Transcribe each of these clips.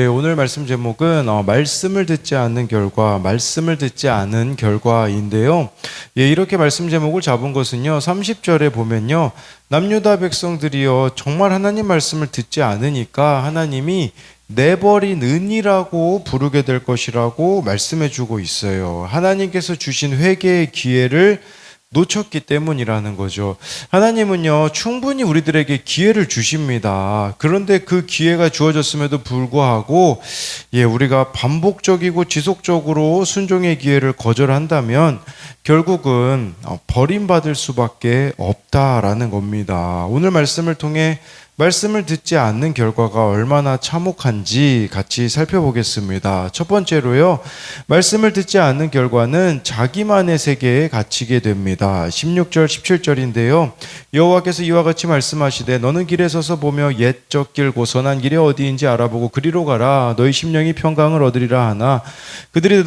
네, 오늘 말씀 제목은 말씀을 듣지 않는 결과, 말씀을 듣지 않은 결과인데요. 예, 이렇게 말씀 제목을 잡은 것은요, 30절에 보면요, 남유다 백성들이요, 정말 하나님 말씀을 듣지 않으니까 하나님이 내버린 은이라고 부르게 될 것이라고 말씀해 주고 있어요. 하나님께서 주신 회개의 기회를 놓쳤기 때문이라는 거죠. 하나님은요, 충분히 우리들에게 기회를 주십니다. 그런데 그 기회가 주어졌음에도 불구하고, 우리가 반복적이고 지속적으로 순종의 기회를 거절한다면, 결국은 버림받을 수밖에 없다라는 겁니다. 오늘 말씀을 통해 말씀을 듣지 않는 결과가 얼마나 참혹한지 같이 살펴보겠습니다. 첫 번째로요, 말씀을 듣지 않는 결과는 자기만의 세계에 갇히게 됩니다. 16절, 17절인데요. 여호와께서 이와 같이 말씀하시되 너는 길에 서서 보며 옛적 길 곧 선한 길이 어디인지 알아보고 그리로 가라. 너희 심령이 평강을 얻으리라 하나 그들의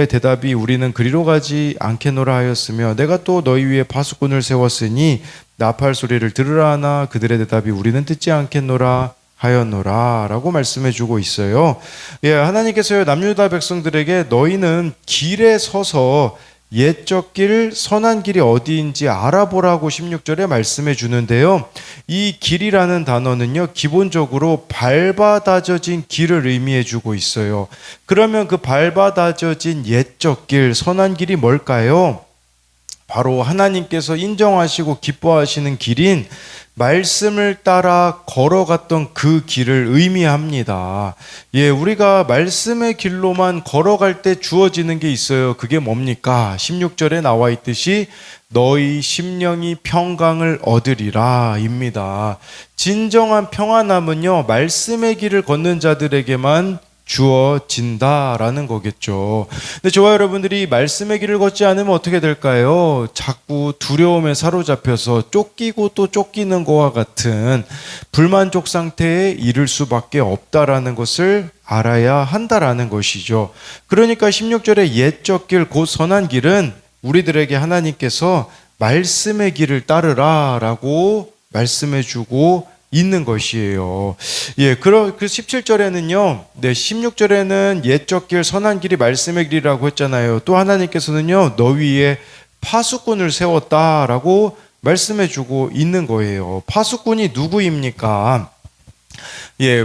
대답이 우리는 그리로 가지 않겠노라 하였으며 내가 또 너희 위에 파수꾼을 세웠으니 나팔 소리를 들으라 하나 그들의 대답이 우리는 듣지 않겠노라 하였노라 라고 말씀해 주고 있어요. 하나님께서요, 남유다 백성들에게 너희는 길에 서서 옛적 길, 선한 길이 어디인지 알아보라고 16절에 말씀해 주는데요. 이 길이라는 단어는요, 기본적으로 밟아 다져진 길을 의미해 주고 있어요. 그러면 그 밟아 다져진 옛적 길, 선한 길이 뭘까요? 바로 하나님께서 인정하시고 기뻐하시는 길인 말씀을 따라 걸어갔던 그 길을 의미합니다. 우리가 말씀의 길로만 걸어갈 때 주어지는 게 있어요. 그게 뭡니까? 16절에 나와 있듯이 너희 심령이 평강을 얻으리라 입니다. 진정한 평안함은요, 말씀의 길을 걷는 자들에게만 주어진다라는 거겠죠. 근데 저와 여러분들이 말씀의 길을 걷지 않으면 어떻게 될까요? 자꾸 두려움에 사로잡혀서 쫓기고 또 쫓기는 것과 같은 불만족 상태에 이를 수밖에 없다라는 것을 알아야 한다라는 것이죠. 그러니까 16절의 옛적 길 곧 선한 길은 우리들에게 하나님께서 말씀의 길을 따르라 라고 말씀해 주고 있는 것이에요. 그 17절에는요, 16절에는 옛적 길, 선한 길이 말씀의 길이라고 했잖아요. 또 하나님께서는요, 너 위에 파수꾼을 세웠다라고 말씀해 주고 있는 거예요. 파수꾼이 누구입니까?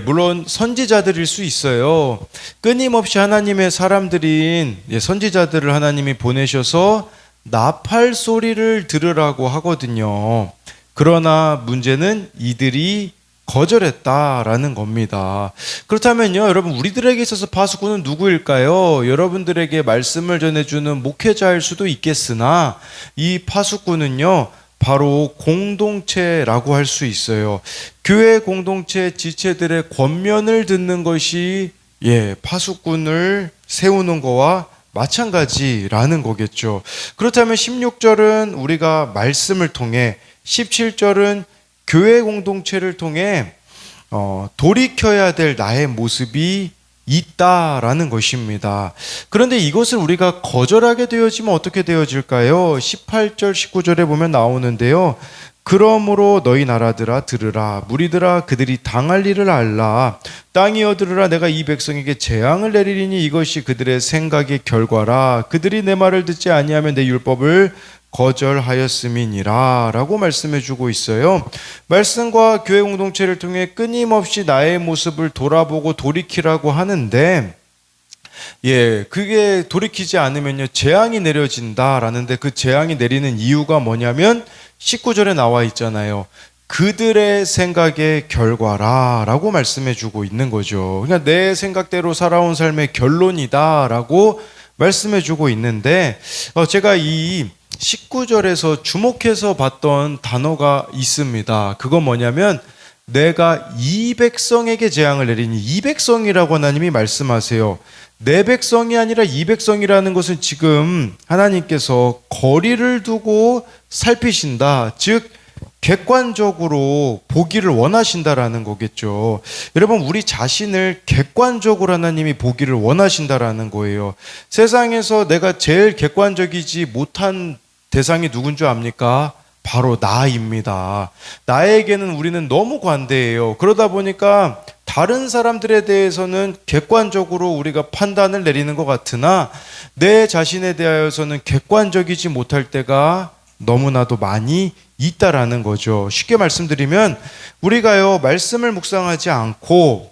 물론 선지자들일 수 있어요. 끊임없이 하나님의 사람들인 선지자들을 하나님이 보내셔서 나팔 소리를 들으라고 하거든요. 그러나 문제는 이들이 거절했다라는 겁니다. 그렇다면요, 여러분, 우리들에게 있어서 파수꾼은 누구일까요? 여러분들에게 말씀을 전해주는 목회자일 수도 있겠으나 이 파수꾼은요, 바로 공동체라고 할 수 있어요. 교회 공동체 지체들의 권면을 듣는 것이 파수꾼을 세우는 거와 마찬가지라는 거겠죠. 그렇다면 16절은 우리가 말씀을 통해, 17절은 교회 공동체를 통해 돌이켜야 될 나의 모습이 있다라는 것입니다. 그런데 이것을 우리가 거절하게 되어지면 어떻게 되어질까요? 18절, 19절에 보면 나오는데요. 그러므로 너희 나라들아 들으라, 무리들아 그들이 당할 일을 알라. 땅이여 들으라, 내가 이 백성에게 재앙을 내리리니 이것이 그들의 생각의 결과라. 그들이 내 말을 듣지 아니하면 내 율법을 거절하였음이니라 라고 말씀해 주고 있어요. 말씀과 교회 공동체를 통해 끊임없이 나의 모습을 돌아보고 돌이키라고 하는데, 그게 돌이키지 않으면요, 재앙이 내려진다라는데, 그 재앙이 내리는 이유가 뭐냐면 19절에 나와 있잖아요. 그들의 생각의 결과라 라고 말씀해 주고 있는 거죠. 그러니까 내 생각대로 살아온 삶의 결론이다 라고 말씀해 주고 있는데, 제가 이 19절에서 주목해서 봤던 단어가 있습니다. 그건 뭐냐면 내가 이 백성에게 재앙을 내리니, 이 백성이라고 하나님이 말씀하세요. 내 백성이 아니라 이 백성이라는 것은 지금 하나님께서 거리를 두고 살피신다, 즉 객관적으로 보기를 원하신다라는 거겠죠. 여러분, 우리 자신을 객관적으로 하나님이 보기를 원하신다라는 거예요. 세상에서 내가 제일 객관적이지 못한 대상이 누군 줄 압니까? 바로 나입니다. 나에게는 우리는 너무 관대해요. 그러다 보니까 다른 사람들에 대해서는 객관적으로 우리가 판단을 내리는 것 같으나 내 자신에 대하여서는 객관적이지 못할 때가 너무나도 많이 있다라는 거죠. 쉽게 말씀드리면 우리가요, 말씀을 묵상하지 않고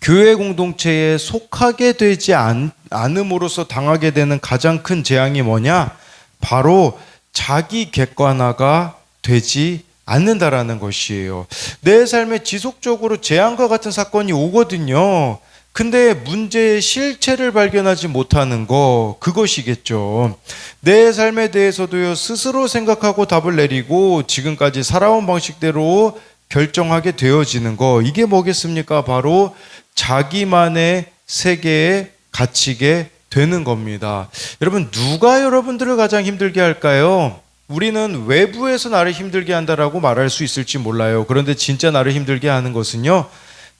교회 공동체에 속하게 되지 않음으로써 당하게 되는 가장 큰 재앙이 뭐냐? 바로 자기 객관화가 되지 않는다라는 것이에요. 내 삶에 지속적으로 재앙과 같은 사건이 오거든요. 근데 문제의 실체를 발견하지 못하는 거, 그것이겠죠. 내 삶에 대해서도요, 스스로 생각하고 답을 내리고 지금까지 살아온 방식대로 결정하게 되어지는 거, 이게 뭐겠습니까? 바로 자기만의 세계에 갇히게 되는 겁니다. 여러분, 누가 여러분들을 가장 힘들게 할까요? 우리는 외부에서 나를 힘들게 한다라고 말할 수 있을지 몰라요. 그런데 진짜 나를 힘들게 하는 것은요,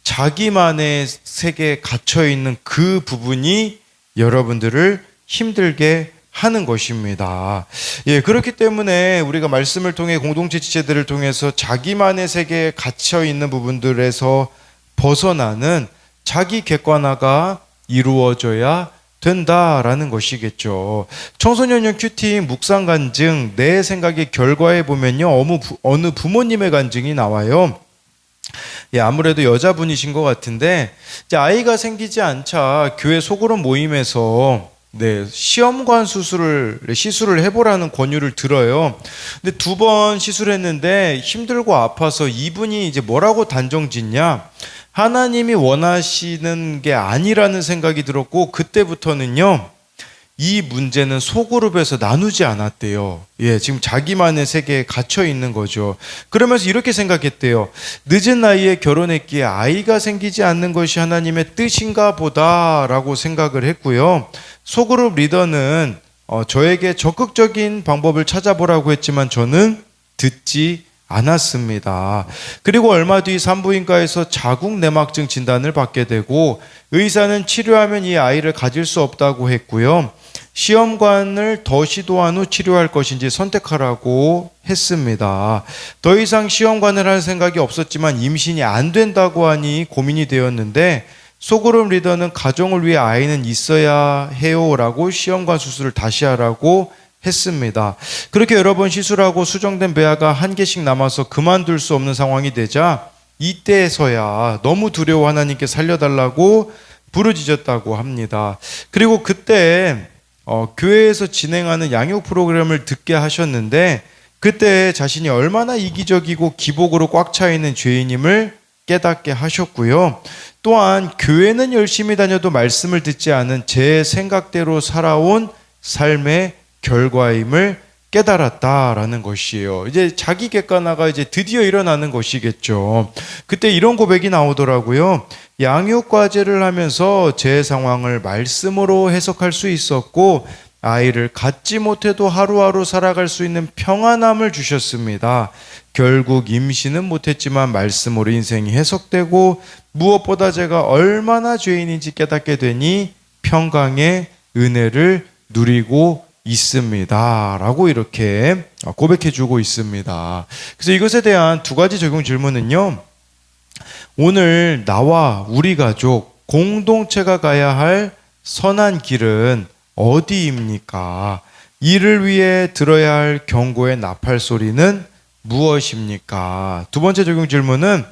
자기만의 세계에 갇혀 있는 그 부분이 여러분들을 힘들게 하는 것입니다. 예, 그렇기 때문에 우리가 말씀을 통해 공동체 지체들을 통해서 자기만의 세계에 갇혀 있는 부분들에서 벗어나는 자기 객관화가 이루어져야 된다라는 것이겠죠. 청소년용 큐티 묵상 간증 내 생각의 결과에 보면요, 어느 부모님의 간증이 나와요. 예, 아무래도 여자분이신 것 같은데 이제 아이가 생기지 않자 교회 소그룹 모임에서 시험관 시술을 해보라는 권유를 들어요. 근데 2번 시술했는데 힘들고 아파서 이분이 이제 뭐라고 단정짓냐? 하나님이 원하시는 게 아니라는 생각이 들었고, 그때부터는요, 이 문제는 소그룹에서 나누지 않았대요. 예, 지금 자기만의 세계에 갇혀 있는 거죠. 그러면서 이렇게 생각했대요. 늦은 나이에 결혼했기에 아이가 생기지 않는 것이 하나님의 뜻인가 보다라고 생각을 했고요. 소그룹 리더는 저에게 적극적인 방법을 찾아보라고 했지만 저는 듣지 않았습니다. 그리고 얼마 뒤 산부인과에서 자궁 내막증 진단을 받게 되고 의사는 치료하면 이 아이를 가질 수 없다고 했고요. 시험관을 더 시도한 후 치료할 것인지 선택하라고 했습니다. 더 이상 시험관을 할 생각이 없었지만 임신이 안 된다고 하니 고민이 되었는데 소그룹 리더는 가정을 위해 아이는 있어야 해요라고 시험관 수술을 다시 하라고 했습니다. 그렇게 여러 번 시술하고 수정된 배아가 1개씩 남아서 그만둘 수 없는 상황이 되자 이때에서야 너무 두려워 하나님께 살려달라고 부르짖었다고 합니다. 그리고 그때 교회에서 진행하는 양육 프로그램을 듣게 하셨는데 그때 자신이 얼마나 이기적이고 기복으로 꽉 차 있는 죄인임을 깨닫게 하셨고요. 또한 교회는 열심히 다녀도 말씀을 듣지 않은 제 생각대로 살아온 삶의 결과임을 깨달았다라는 것이에요. 이제 자기 객관화가 이제 드디어 일어나는 것이겠죠. 그때 이런 고백이 나오더라고요. 양육 과제를 하면서 제 상황을 말씀으로 해석할 수 있었고 아이를 갖지 못해도 하루하루 살아갈 수 있는 평안함을 주셨습니다. 결국 임신은 못했지만 말씀으로 인생이 해석되고 무엇보다 제가 얼마나 죄인인지 깨닫게 되니 평강의 은혜를 누리고 있습니다. 라고 이렇게 고백해 주고 있습니다. 그래서 이것에 대한 2가지 적용 질문은요. 오늘 나와 우리 가족 공동체가 가야 할 선한 길은 어디입니까? 이를 위해 들어야 할 경고의 나팔 소리는 무엇입니까? 2번째 적용 질문은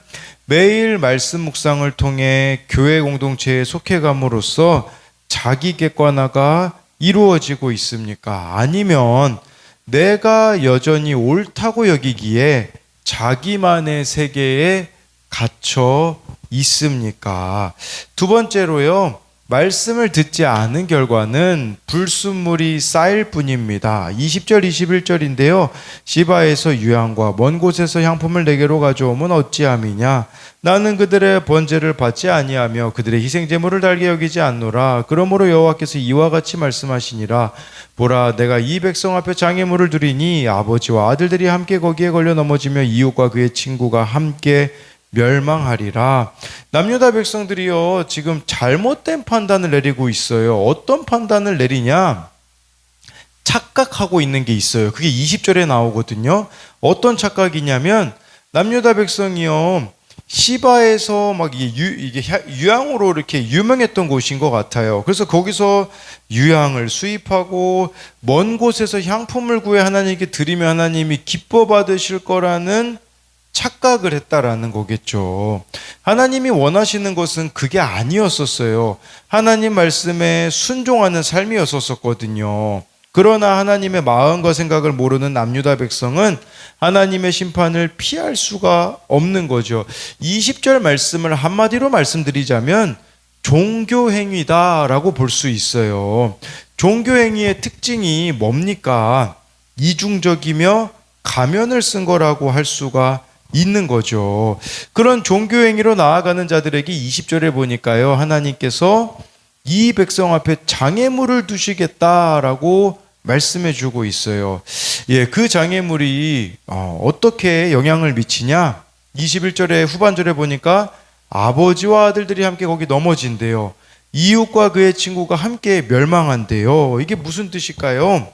매일 말씀 묵상을 통해 교회 공동체에 속해감으로써 자기 객관화가 이루어지고 있습니까? 아니면 내가 여전히 옳다고 여기기에 자기만의 세계에 갇혀 있습니까? 2번째로요. 말씀을 듣지 않은 결과는 불순물이 쌓일 뿐입니다. 20절 21절인데요. 시바에서 유향과 먼 곳에서 향품을 내게로 가져오면 어찌함이냐? 나는 그들의 번제를 받지 아니하며 그들의 희생제물을 달게 여기지 않노라. 그러므로 여호와께서 이와 같이 말씀하시니라. 보라, 내가 이 백성 앞에 장애물을 두리니 아버지와 아들들이 함께 거기에 걸려 넘어지며 이웃과 그의 친구가 함께 멸망하리라. 남유다 백성들이요, 지금 잘못된 판단을 내리고 있어요. 어떤 판단을 내리냐? 착각하고 있는 게 있어요. 그게 20절에 나오거든요. 어떤 착각이냐면 남유다 백성이요, 시바에서 막 이게 유향으로 이렇게 유명했던 곳인 것 같아요. 그래서 거기서 유향을 수입하고 먼 곳에서 향품을 구해 하나님께 드리면 하나님이 기뻐 받으실 거라는 착각을 했다라는 거겠죠. 하나님이 원하시는 것은 그게 아니었었어요. 하나님 말씀에 순종하는 삶이었었거든요. 그러나 하나님의 마음과 생각을 모르는 남유다 백성은 하나님의 심판을 피할 수가 없는 거죠. 20절 말씀을 한마디로 말씀드리자면 종교행위다라고 볼 수 있어요. 종교행위의 특징이 뭡니까? 이중적이며 가면을 쓴 거라고 할 수가 있는 거죠. 그런 종교행위로 나아가는 자들에게 20절에 보니까요, 하나님께서 이 백성 앞에 장애물을 두시겠다라고 말씀해 주고 있어요. 예, 그 장애물이 어떻게 영향을 미치냐? 21절에 후반절에 보니까 아버지와 아들들이 함께 거기 넘어진대요. 이웃과 그의 친구가 함께 멸망한대요. 이게 무슨 뜻일까요?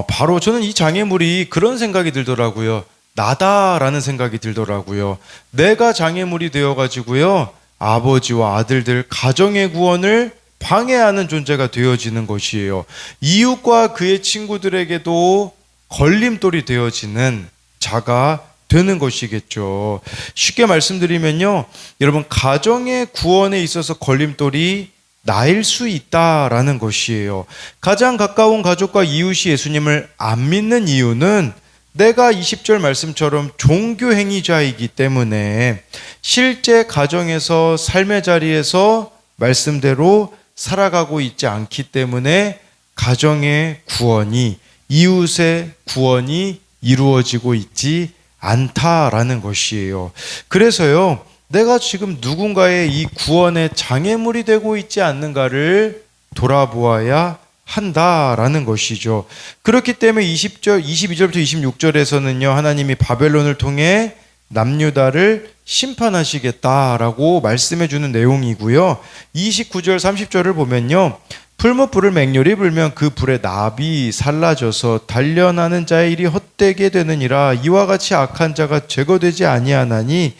바로 저는 이 장애물이 그런 생각이 들더라고요. 나다라는 생각이 들더라고요. 내가 장애물이 되어가지고요, 아버지와 아들들 가정의 구원을 방해하는 존재가 되어지는 것이에요. 이웃과 그의 친구들에게도 걸림돌이 되어지는 자가 되는 것이겠죠. 쉽게 말씀드리면요, 여러분, 가정의 구원에 있어서 걸림돌이 나일 수 있다라는 것이에요. 가장 가까운 가족과 이웃이 예수님을 안 믿는 이유는 내가 20절 말씀처럼 종교행위자이기 때문에 실제 가정에서 삶의 자리에서 말씀대로 살아가고 있지 않기 때문에 가정의 구원이, 이웃의 구원이 이루어지고 있지 않다라는 것이에요. 그래서요, 내가 지금 누군가의 이 구원의 장애물이 되고 있지 않는가를 돌아보아야 한다라는 것이죠. 그렇기 때문에 22절부터 26절에서는요, 하나님이 바벨론을 통해 남유다를 심판하시겠다라고 말씀해 주는 내용이고요. 29절 30절을 보면요, 풀무불을 맹렬히 불면 그 불에 납이 살라져서 단련하는 자의 일이 헛되게 되느니라. 이와 같이 악한 자가 제거되지 아니하나니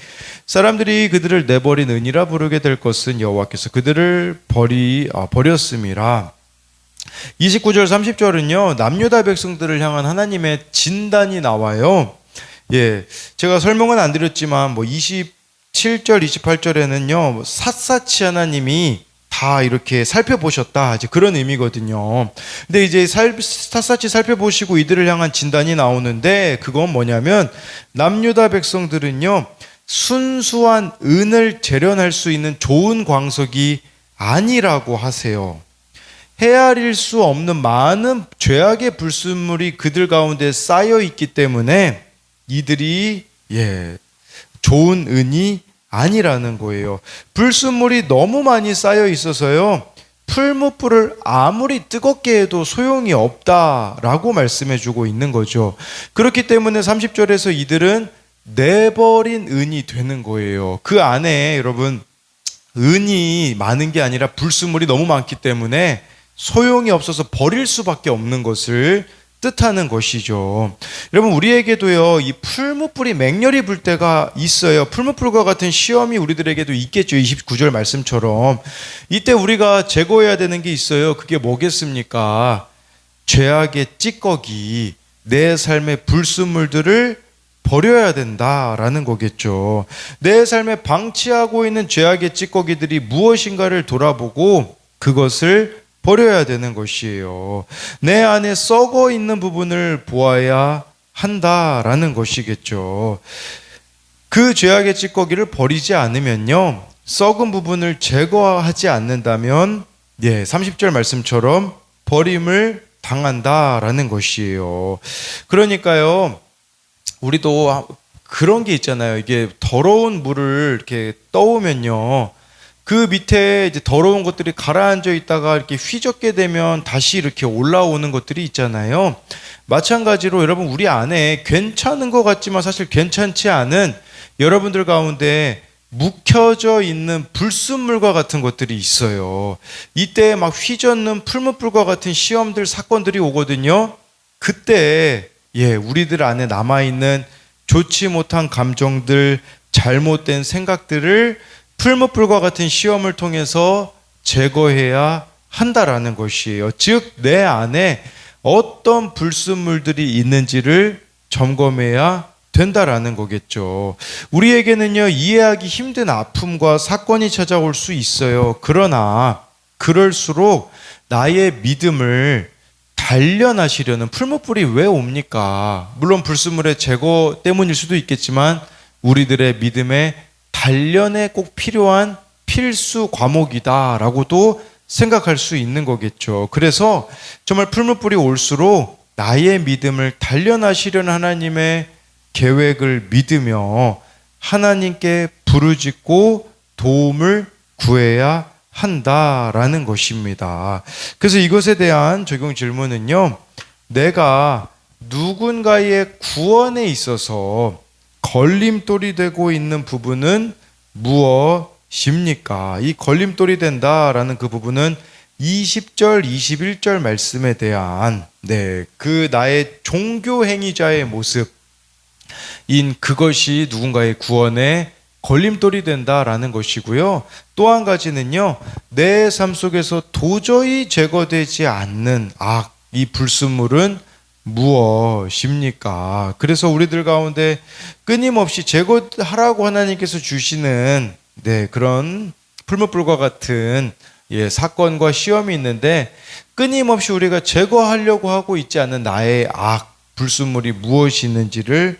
사람들이 그들을 내버린 은이라 부르게 될 것은 여호와께서 그들을 버렸음이라. 29절 30절은요, 남유다 백성들을 향한 하나님의 진단이 나와요. 예, 제가 설명은 안 드렸지만 27절 28절에는요 샅샅이 하나님이 다 이렇게 살펴보셨다, 이제 그런 의미거든요. 근데 이제 샅샅이 살펴보시고 이들을 향한 진단이 나오는데, 그건 뭐냐면 남유다 백성들은요 순수한 은을 재련할 수 있는 좋은 광석이 아니라고 하세요. 헤아릴 수 없는 많은 죄악의 불순물이 그들 가운데 쌓여 있기 때문에 이들이 좋은 은이 아니라는 거예요. 불순물이 너무 많이 쌓여 있어서요, 풀무불을 아무리 뜨겁게 해도 소용이 없다라고 말씀해 주고 있는 거죠. 그렇기 때문에 30절에서 이들은 내버린 은이 되는 거예요. 그 안에 여러분, 은이 많은 게 아니라 불순물이 너무 많기 때문에 소용이 없어서 버릴 수밖에 없는 것을 뜻하는 것이죠. 여러분, 우리에게도요 이 풀무불이 맹렬히 불 때가 있어요. 풀무불과 같은 시험이 우리들에게도 있겠죠. 29절 말씀처럼 이때 우리가 제거해야 되는 게 있어요. 그게 뭐겠습니까? 죄악의 찌꺼기, 내 삶의 불순물들을 버려야 된다라는 거겠죠. 내 삶에 방치하고 있는 죄악의 찌꺼기들이 무엇인가를 돌아보고 그것을 버려야 되는 것이에요. 내 안에 썩어 있는 부분을 보아야 한다라는 것이겠죠. 그 죄악의 찌꺼기를 버리지 않으면요, 썩은 부분을 제거하지 않는다면 30절 말씀처럼 버림을 당한다라는 것이에요. 그러니까요, 우리도 그런 게 있잖아요. 이게 더러운 물을 이렇게 떠오면요, 그 밑에 이제 더러운 것들이 가라앉아 있다가 이렇게 휘젓게 되면 다시 이렇게 올라오는 것들이 있잖아요. 마찬가지로 여러분, 우리 안에 괜찮은 것 같지만 사실 괜찮지 않은 여러분들 가운데 묵혀져 있는 불순물과 같은 것들이 있어요. 이때 막 휘젓는 풀무불과 같은 시험들, 사건들이 오거든요. 그때 우리들 안에 남아있는 좋지 못한 감정들, 잘못된 생각들을 풀무불과 같은 시험을 통해서 제거해야 한다라는 것이에요. 즉, 내 안에 어떤 불순물들이 있는지를 점검해야 된다라는 거겠죠. 우리에게는요, 이해하기 힘든 아픔과 사건이 찾아올 수 있어요. 그러나 그럴수록 나의 믿음을 단련하시려는, 풀무불이 왜 옵니까? 물론 불순물의 제거 때문일 수도 있겠지만 우리들의 믿음의 단련에 꼭 필요한 필수 과목이다라고도 생각할 수 있는 거겠죠. 그래서 정말 풀무불이 올수록 나의 믿음을 단련하시려는 하나님의 계획을 믿으며 하나님께 부르짖고 도움을 구해야 한다라는 것입니다. 그래서 이것에 대한 적용 질문은요, 내가 누군가의 구원에 있어서 걸림돌이 되고 있는 부분은 무엇입니까? 이 걸림돌이 된다라는 그 부분은 20절, 21절 말씀에 대한 그 나의 종교 행위자의 모습인 그것이 누군가의 구원에 걸림돌이 된다라는 것이고요. 또 한 가지는요, 내 삶 속에서 도저히 제거되지 않는 악, 이 불순물은 무엇입니까? 그래서 우리들 가운데 끊임없이 제거하라고 하나님께서 주시는 그런 풀무불과 같은 사건과 시험이 있는데, 끊임없이 우리가 제거하려고 하고 있지 않는 나의 악, 불순물이 무엇이 있는지를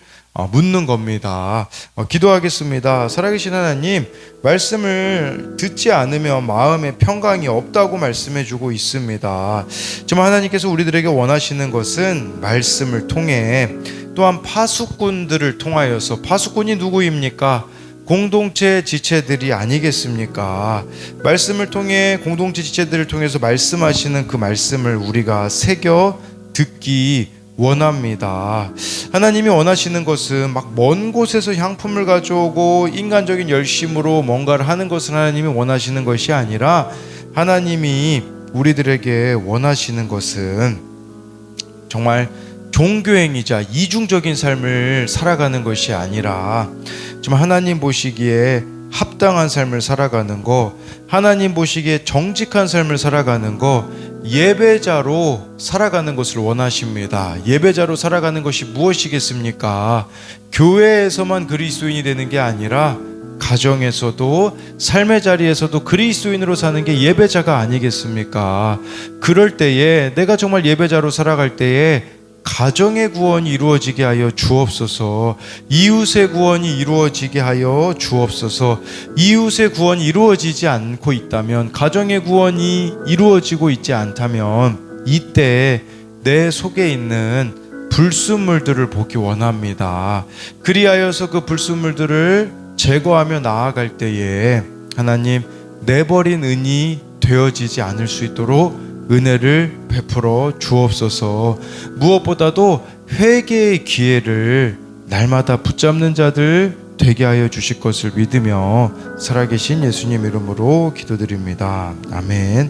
묻는 겁니다. 기도하겠습니다. 살아계신 하나님, 말씀을 듣지 않으면 마음에 평강이 없다고 말씀해 주고 있습니다. 정말 하나님께서 우리들에게 원하시는 것은 말씀을 통해, 또한 파수꾼들을 통하여서, 파수꾼이 누구입니까? 공동체 지체들이 아니겠습니까? 말씀을 통해, 공동체 지체들을 통해서 말씀하시는 그 말씀을 우리가 새겨 듣기 원합니다. 하나님이 원하시는 것은 막 먼 곳에서 향품을 가져오고 인간적인 열심으로 뭔가를 하는 것을 하나님이 원하시는 것이 아니라, 하나님이 우리들에게 원하시는 것은 정말 종교행위자, 이중적인 삶을 살아가는 것이 아니라 정말 하나님 보시기에 합당한 삶을 살아가는 거, 하나님 보시기에 정직한 삶을 살아가는 거, 예배자로 살아가는 것을 원하십니다. 예배자로 살아가는 것이 무엇이겠습니까? 교회에서만 그리스도인이 되는 게 아니라 가정에서도, 삶의 자리에서도 그리스도인으로 사는 게 예배자가 아니겠습니까? 그럴 때에, 내가 정말 예배자로 살아갈 때에 가정의 구원이 이루어지게 하여 주옵소서. 이웃의 구원이 이루어지게 하여 주옵소서. 이웃의 구원이 이루어지지 않고 있다면, 가정의 구원이 이루어지고 있지 않다면, 이때 내 속에 있는 불순물들을 보기 원합니다. 그리하여서 그 불순물들을 제거하며 나아갈 때에 하나님, 내버린 은이 되어지지 않을 수 있도록 은혜를 베풀어 주옵소서. 무엇보다도 회개의 기회를 날마다 붙잡는 자들 되게 하여 주실 것을 믿으며 살아계신 예수님 이름으로 기도드립니다. 아멘.